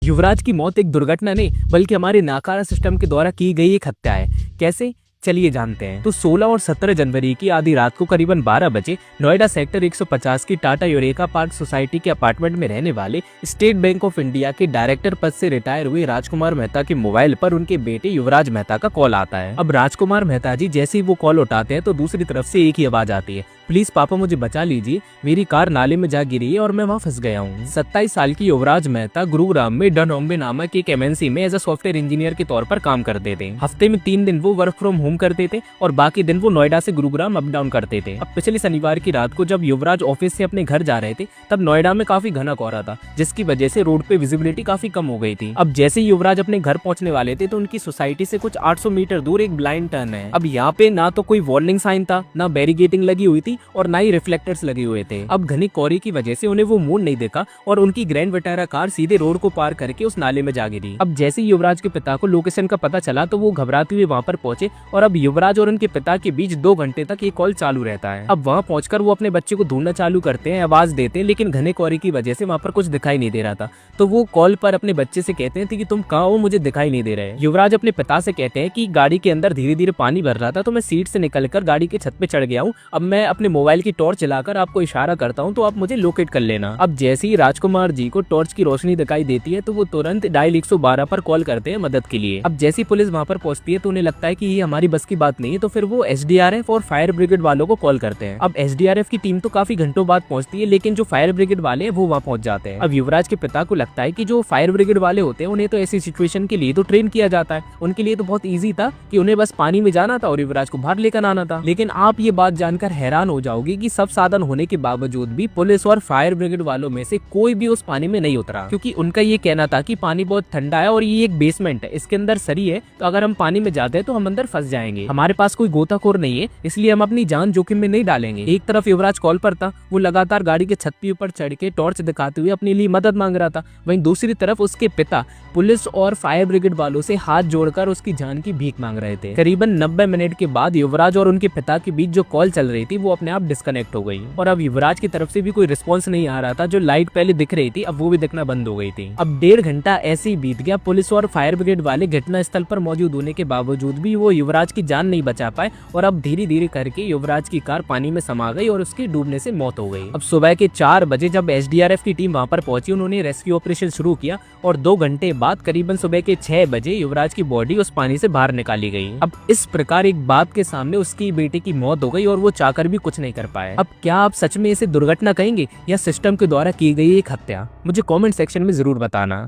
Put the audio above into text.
युवराज की मौत एक दुर्घटना नहीं बल्कि हमारे नाकारा सिस्टम के द्वारा की गई एक हत्या है। कैसे, चलिए जानते हैं। तो 16 और 17 जनवरी की आधी रात को करीबन 12 बजे नोएडा सेक्टर 150 की टाटा यूरेका पार्क सोसाइटी के अपार्टमेंट में रहने वाले स्टेट बैंक ऑफ इंडिया के डायरेक्टर पद से रिटायर हुए राजकुमार मेहता के मोबाइल पर उनके बेटे युवराज मेहता का कॉल आता है। अब राजकुमार मेहता जी जैसे ही वो कॉल उठाते हैं तो दूसरी तरफ से एक ही आवाज आती है, प्लीज पापा मुझे बचा लीजिए, मेरी कार नाले में जा गिरी है और मैं वहाँ फंस गया हूँ। 27 साल की युवराज मेहता गुरुग्राम में डनओम्बे नामक एक एमएनसी में एज अ सॉफ्टवेयर इंजीनियर के तौर पर काम करते थे। हफ्ते में 3 दिन वो वर्क फ्रॉम होम करते थे और बाकी दिन वो नोएडा से गुरुग्राम अप डाउन करते थे। अब पिछले शनिवार की रात को जब युवराज ऑफिस से अपने घर जा रहे थे तब नोएडा में काफी घना कोहरा था, जिसकी वजह से रोड पे विजिबिलिटी काफी कम हो गई थी। अब जैसे ही युवराज अपने घर पहुंचने वाले थे तो उनकी सोसाइटी से कुछ 800 मीटर दूर एक ब्लाइंड टर्न है। अब यहाँ पे ना तो कोई वार्निंग साइन था, ना बैरिगेटिंग लगी हुई थी और ना ही रिफ्लेक्टर्स लगे हुए थे। अब घनी कोहरे की वजह से उन्हें वो मोड़ नहीं देखा और उनकी ग्रैंड विटारा कार सीधे रोड को पार करके उस नाले में जा गिरी। अब जैसे ही युवराज के पिता को लोकेशन का पता चला तो वो घबराते हुए वहाँ पर पहुंचे और अब युवराज और उनके पिता के बीच 2 घंटे तक ये कॉल चालू रहता है। अब वहाँ पहुंचकर वो अपने बच्चे को ढूंढना चालू करते हैं, आवाज देते हैं, लेकिन घने कोहरे की वजह से वहाँ पर कुछ दिखाई नहीं दे रहा था। तो वो कॉल पर अपने बच्चे से कहते हैं कि तुम कहाँ हो, मुझे दिखाई नहीं दे रहे। युवराज अपने पिता से कहते हैं कि गाड़ी के अंदर धीरे धीरे पानी भर रहा था तो मैं सीट से निकलकर गाड़ी के छत पे चढ़ गया हूँ। अब मैं अपने मोबाइल की टॉर्च चलाकर आपको इशारा करता हूँ तो आप मुझे लोकेट कर लेना। अब जैसे ही राजकुमार जी को टॉर्च की रोशनी दिखाई देती है तो वो तुरंत डायल 112 पर कॉल करते हैं मदद के लिए। अब जैसी पुलिस वहाँ पर पहुंचती है तो उन्हें लगता है कि ये हमारी बस की बात नहीं है, तो फिर वो एसडीआरएफ और फायर ब्रिगेड वालों को कॉल करते हैं। अब एसडीआरएफ की टीम तो काफी घंटों बाद पहुंचती है, लेकिन जो फायर ब्रिगेड वाले हैं वो वहाँ पहुंच जाते हैं। अब युवराज के पिता को लगता है कि जो फायर ब्रिगेड वाले होते हैं उन्हें तो ऐसी सिचुएशन के लिए तो ट्रेन किया जाता है, उनके लिए तो बहुत ईजी था कि उन्हें बस पानी में जाना था और युवराज को बाहर लेकर आना था। लेकिन आप ये बात जानकर हैरान हो जाओगे कि सब साधन होने के बावजूद भी पुलिस और फायर ब्रिगेड वालों में से कोई भी उस पानी में नहीं उतरा, क्योंकि उनका ये कहना था कि पानी बहुत ठंडा है और ये एक बेसमेंट है, इसके अंदर सरी है, तो अगर हम पानी में जाते हैं तो हम अंदर फंस जाएंगे, हमारे पास कोई गोताखोर नहीं है, इसलिए हम अपनी जान जोखिम में नहीं डालेंगे। एक तरफ युवराज कॉल पर था, वो लगातार गाड़ी के छत के ऊपर चढ़ के टॉर्च दिखाते हुए अपने लिए मदद मांग रहा था। वहीं दूसरी तरफ उसके पिता पुलिस और फायर ब्रिगेड वालों से हाथ जोड़कर उसकी जान की भीख मांग रहे थे। करीबन 90 मिनट के बाद युवराज और उनके पिता के बीच जो कॉल चल रही थी वो अपने आप डिस्कनेक्ट हो गई और अब युवराज की तरफ से भी कोई रिस्पॉन्स नहीं आ रहा था। जो लाइट पहले दिख रही थी अब वो भी दिखना बंद हो गई थी। अब 1.5 घंटा ऐसे ही बीत गया। पुलिस और फायर ब्रिगेड वाले घटना स्थल पर मौजूद होने के बावजूद भी वो युवराज की जान नहीं बचा पाए और अब धीरे धीरे करके युवराज की कार पानी में समा गई और उसके डूबने से मौत हो गई। अब सुबह के 4 बजे जब एसडीआरएफ की टीम वहां पर पहुंची, उन्होंने रेस्क्यू ऑपरेशन शुरू किया और 2 घंटे बाद करीबन सुबह के 6 बजे युवराज की बॉडी उस पानी से बाहर निकाली गई। अब इस प्रकार एक बाप के सामने उसकी बेटे की मौत हो गई और वो चाहकर भी कुछ नहीं कर पाए। अब क्या आप सच में इसे दुर्घटना कहेंगे या सिस्टम के द्वारा की गई एक हत्या? मुझे कमेंट सेक्शन में जरूर बताना।